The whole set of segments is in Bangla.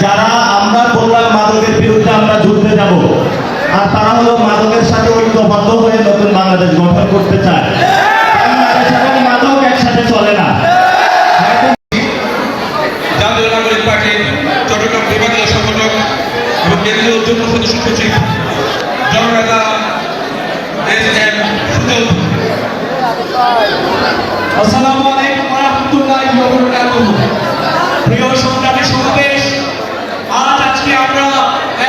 যারা আমরা বললাম মাদকের বিরুদ্ধে আমরা যুদ্ধে যাব, আর তারা হলো মাদকের সাথে ঐক্যবদ্ধ হয়ে নতুন বাংলাদেশ গঠন করতে চায়। বাংলাদেশ এবং মাদক একসাথে চলে না। জাতীয় নাগরিক পার্টির চট্টগ্রাম বিভাগীয় সংগঠক এবং কেন্দ্রীয় যুগ্ম সদস্য সচিব জননেতা আসসালামু আলাইকুম ওয়া রাহমাতুল্লাহি ওয়া বারাকাতুহু। প্রিয় সংগ্রামী সমাবেশ, আজকে আমরা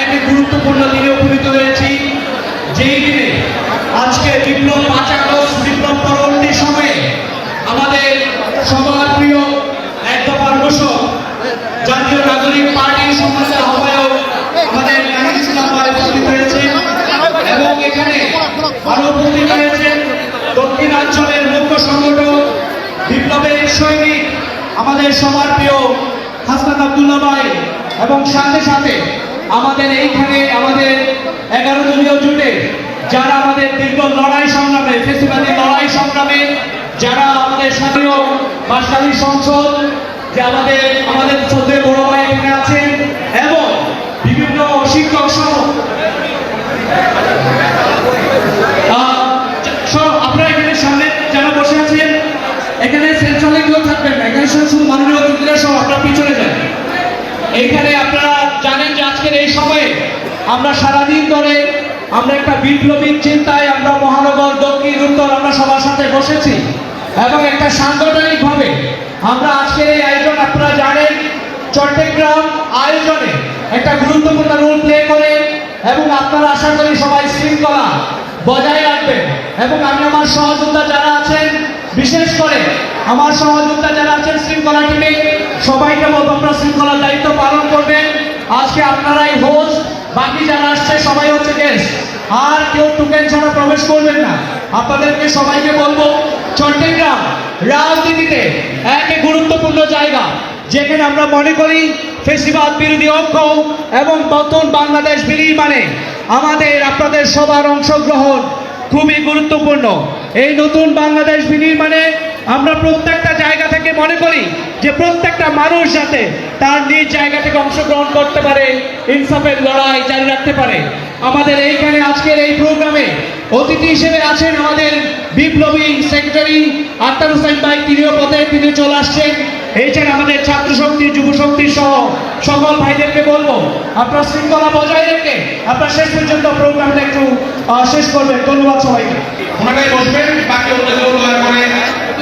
এক গুরুত্বপূর্ণ দিনে উপনীত হয়েছি, যেই দিনে আজকে বিপ্লব ৫ আগস্ট বিপ্লব পরবর্তী সময়ে আমাদের সবার প্রিয় এক দফার ঘোষক জাতীয় নাগরিক পার্টির সম্মানিত আহ্বায়ক আমাদের নাহিদ ইসলাম ভাই উপস্থিত হয়েছেন এবং এখানে আরো উপস্থিত হয়েছেন দক্ষিণাঞ্চলের মুখ্য সংগঠক বিপ্লবের সৈনিক আমাদের সবার প্রিয় হাসনাত আব্দুল্লাহ ভাই এবং সাথে সাথে আমাদের এইখানে আমাদের 11 দলীয় জোটে যারা আমাদের দীর্ঘ লড়াই সংগ্রামে ফেসিবাদী লড়াই সংগ্রামে যারা আমাদের স্থানীয় বাসকালী সংসদ যে আমাদের সদ্য বড় ভাই এখানে আছেন এবং বিভিন্ন শিক্ষক সহ আপনারা এখানে সামনে যারা বসে আছেন এখানে সেন্ট্রালে কেউ থাকবেন না, এখানে শুধু মাননীয় অতিথিরা সহ আপনারা পিছনে যান। এইখানে আপনারা জানেন যে আজকের এই সময়ে আমরা সারাদিন ধরে আমরা একটা বিপ্লবী চিন্তায় আমরা মহানগর দক্ষিণ উত্তর আমরা সবার সাথে বসেছি এবং একটা সাংগঠনিকভাবে আমরা আজকের এই আয়োজন আপনারা জানেন চট্টগ্রাম আয়োজনে একটা গুরুত্বপূর্ণ রোল প্লে করে এবং আপনারা আশা করি সবাই শৃঙ্খলা বজায় রাখবেন এবং আমি আমার সহযোদ্ধা যারা আছেন বিশেষ করে আমার সহযোদ্ধা যারা আছেন শৃঙ্খলা টিমে সবাইকে বলবো আপনারা শৃঙ্খলার দায়িত্ব পালন করবেন। আজকে আপনারাই হোস্ট, বাকি যারা আসছে সবাই হচ্ছে গেস্ট, আর কেউ টোকেন ছাড়া প্রবেশ করবেন না। আপনাদেরকে সবাইকে বলবো চট্টগ্রাম রাজনীতিতে এক গুরুত্বপূর্ণ জায়গা, যেখানে আমরা মনে করি ফেসিবাদ বিরোধী ঐক্য এবং নতুন বাংলাদেশ বিনির্মাণে আমাদের আপনাদের সবার অংশগ্রহণ খুবই গুরুত্বপূর্ণ। এই নতুন বাংলাদেশ বিনির্মাণে আমরা প্রত্যেকটা জায়গা থেকে মনে করি যে প্রত্যেকটা মানুষ যাতে তার নিজ জায়গা থেকে অংশগ্রহণ করতে পারে, ইনসাফের লড়াই জারি রাখতে পারে। আমাদের এইখানে আজকের এই প্রোগ্রামে অতিথি হিসেবে আছেন আমাদের বিপ্লবী সেক্রেটারি আক্তার হোসেন ভাই, তিনিও পথে তিনি চলে আসছেন। এছাড়া আমাদের ছাত্র শক্তি যুব শক্তি সহ সকল ভাইদেরকে বলবো আপনারা শৃঙ্খলা বজায় রেখে আপনারা শেষ পর্যন্ত প্রোগ্রামটা একটু শেষ করবেন। ধন্যবাদ সবাইকে। ওনারাই বসবেন, বাকি অন্যগুলো দয়া করে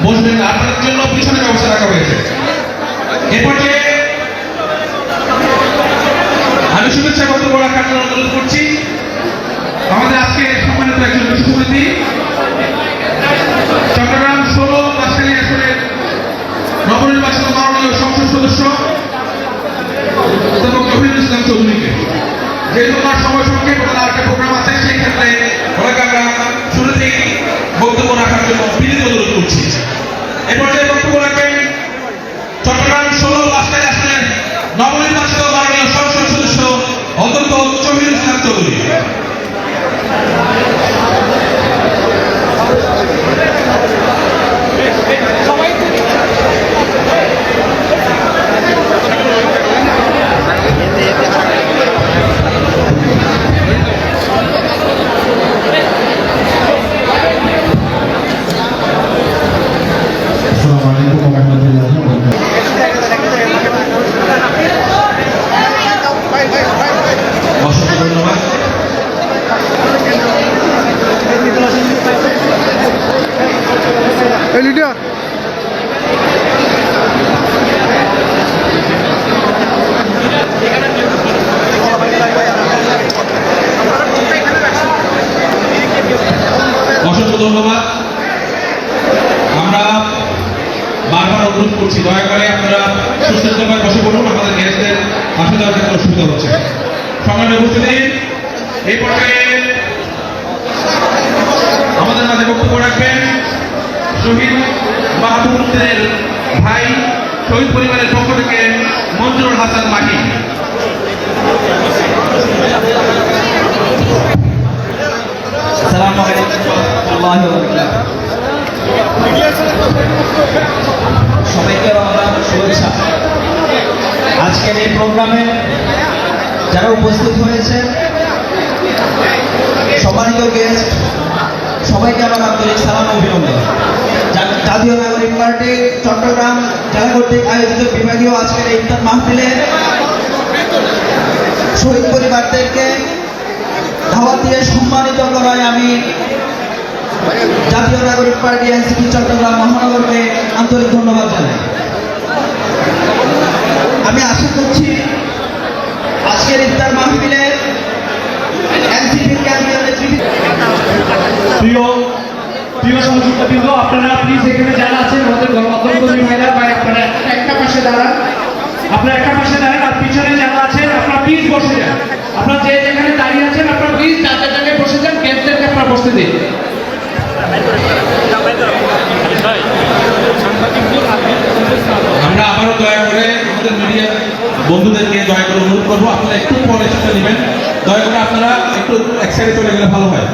বসবেন না, আপনাদের জন্য পিছনে ব্যবস্থা রাখা হয়েছে। এরপর যে আমি শুভেচ্ছা বক্তব্য রাখার জন্য অনুরোধ করছি আমাদের আজকে সম্মানিত একজন বিশেষ অতিথি চট্টগ্রাম 16 বাসকালী আসনের নবনির্বাচিত মাননীয় সংসদ সদস্য অধ্যাপক জহিরুল ইসলাম চৌধুরীকে। যেহেতু তার সময় সংক্ষেপ তার একটা প্রোগ্রাম আছে, সেই ক্ষেত্রে ওনাকে আমরা শুরুতেই বক্তব্য রাখার জন্য বিনীত অনুরোধ করছি। এরপর যে বক্তব্য রাখবেন চট্টগ্রাম 16 বাসকালী আসনের নবনির্বাচিত মাননীয় সংসদ সদস্য অধ্যাপক জহিরুল ইসলাম চৌধুরী। অসংখ্য ধন্যবাদ। আমরা বারবার অনুরোধ করছি দয়া করে আপনারা সুস্থভাবে বসে পড়ুন, আমাদের গেস্টদের আসা যাওয়ার ক্ষেত্রে অসুবিধা হচ্ছে। সংগ্রামে উপস্থিতি এই পর্যায়ে আমাদের মাঝে বক্তব্য রাখবেন শহীদ বাহাদুরের ভাই, শহীদ পরিবারের পক্ষ থেকে মঞ্জুরুল হাসান মাহি। আসসালামু আলাইকুম ওয়া রাহমাতুল্লাহি ওয়া বারাকাতুহু। সবাইকে আমার শুভেচ্ছা। আজকের এই প্রোগ্রামে যারা উপস্থিত হয়েছে, সম্মানিত গেস্ট, সবাইকে আমার আন্তরিক সালাম ও অভিনন্দন। জাতীয় নাগরিক পার্টি চট্টগ্রাম জেলা কর্তৃক আয়োজিত বিভাগীয় আজকের এই ইফতার মাহফিলে শহীদ পরিবারদেরকে দাওয়াত দিয়ে সম্মানিত করায় আমি জাতীয় নাগরিক পার্টি এনসিপি চট্টগ্রাম মহানগরকে আন্তরিক ধন্যবাদ জানাই। আমি আশা করছি আজকের ইফতার মাহফিলে এনসিপির কেন্দ্রীয় নেতৃত্ব প্রিয় সংযুক্তবৃন্দ, আপনারা প্লিজ এখানে যারা আছেন আমাদের গণমাধ্যম ভাইরা ভাই, আপনারা একটা পাশে দাঁড়ান, আর পিছনে যারা আছেন আপনারা প্লিজ বসে যান। আপনারা যে যেখানে দাঁড়িয়ে আছেন আপনারা প্লিজ যার জায়গায় বসে যান, গেস্টদেরকে আপনারা বসতে দিন। আমরা আবারও দয়া করে আমাদের মিডিয়া বন্ধুদেরকে দয়া করে অনুরোধ করবো, আপনারা একটু পরে সেটা নেবেন। দয়া করে আপনারা একটু এক সাইডে চলে গেলে ভালো হয়।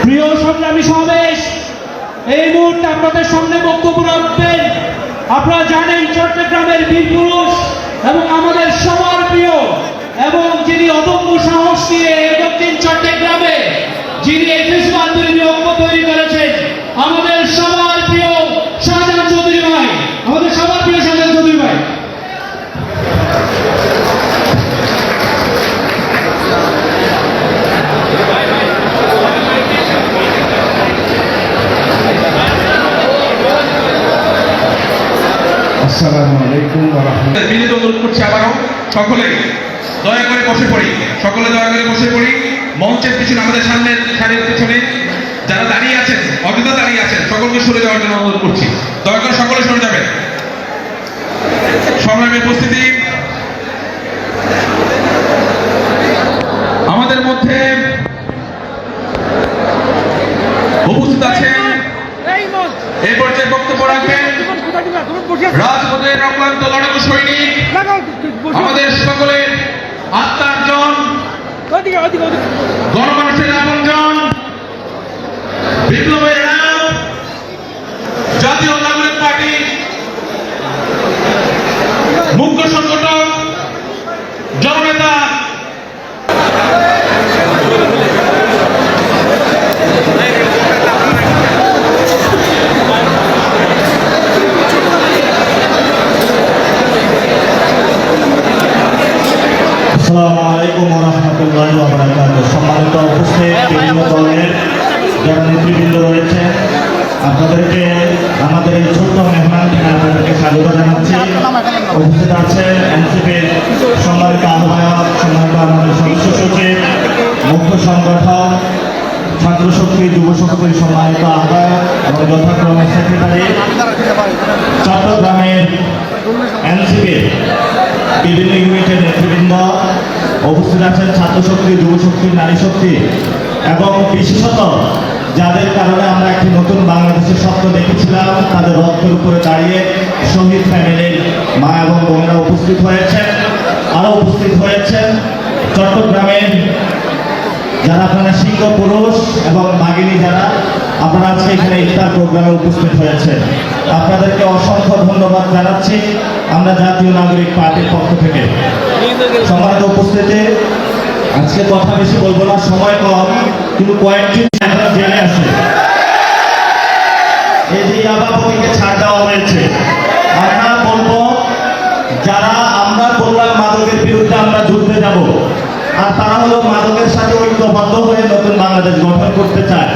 প্রিয় সংগ্রামী সমাবেশ, এই মুহূর্তে আপনাদের সামনে বক্তব্য রাখবেন। আপনারা জানেন চট্টগ্রামের বীর পুরুষ এবং আমাদের সবার প্রিয় এবং যিনি অদম্য সাহস নিয়ে দক্ষিণ চট্টগ্রামে যিনি এই ফেসবাদ বিরোধী ঐক্য তৈরি করেছেন, আমাদের সবার প্রিয় শাহজাহান চৌধুরী ভাই, আমাদের সবার প্রিয় শাহজাহান চৌধুরী ভাই। আসসালামু আলাইকুম ওয়া রাহমাতুল্লাহ। বিনীত অনুরোধ করছি আবারও সকলে দয়া করে বসে পড়ি, সকলে দয়া করে বসে পড়ি। মঞ্চের পিছনে আমাদের সামনের সারির পিছনে যারা দাঁড়িয়ে আছেন, অযথা দাঁড়িয়ে আছেন, সকলকে সরে যাওয়ার জন্য অনুরোধ করছি। দয়া করে সকলে সরে যাবেন। সংগ্রামী উপস্থিতি, আমাদের মধ্যে উপস্থিত আছেন এই পর্যায়ে বক্তব্য রাখবেন রাজপথের অক্লান্ত লড়াকু সৈনিক, আমাদের সকলের আত্মার জন, গণমানুষের আপনজন, বিপ্লবের নাম, জাতীয় নাগরিক পার্টি মুখ্য সংগঠক, জননেতা আসসালামু আলাইকুম ওয়া রাহমাতুল্লাহি ওয়া বারাকাতুহু। সম্মানিত উপস্থিত বিভিন্ন দলের যারা নেতৃবৃন্দ রয়েছে, আপনাদেরকে আমাদের এই ছোট্ট মেহমান আপনাদেরকে স্বাগত জানাচ্ছি। উপস্থিত আছেন এনসিপির সম্মানিত আহ্বায়ক, সম্মানিত আমাদের সদস্য সচিব, মুখ্য সংগঠক, ছাত্র শক্তি, যুব শক্তির সম্মানিত আহ্বায়ক এবং যথাক্রমে সেক্রেটারি, চট্টগ্রামের এনসিপির বিভিন্ন ইউনিটের নেতৃবৃন্দ, উপস্থিত আছেন ছাত্র শক্তি, যুব শক্তি, নারী শক্তি এবং বিশেষত যাদের কারণে আমরা একটি নতুন বাংলাদেশের স্বপ্ন দেখেছিলাম, তাদের রক্তের উপরে দাঁড়িয়ে শহীদ ফ্যামিলির মা এবং বোনেরা উপস্থিত হয়েছেন। আরও উপস্থিত হয়েছেন চট্টগ্রামের যারা আপনারা সিংহ পুরুষ এবং বাগিনী যারা আপনারা আজকে এখানে ইফতার প্রোগ্রামে উপস্থিত হয়েছে, আপনাদেরকে অসংখ্য ধন্যবাদ জানাচ্ছি আমরা জাতীয় নাগরিক পার্টির পক্ষ থেকে। সম্মানিত উপস্থিতি, আজকে কথা বেশি বলবো না, সময় কম, কিন্তু কয়েকটি আপনারা জেনে আসে এই যে ইয়াবাবতীকে ছাড় দেওয়া হয়েছে। আমরা বলবো, যারা আমরা বললাম মাদকের বিরুদ্ধে আমরা যুদ্ধে যাব, আর তারা হলো মাদকের সাথে ঐক্যবদ্ধ হয়ে নতুন বাংলাদেশ গঠন করতে চায়।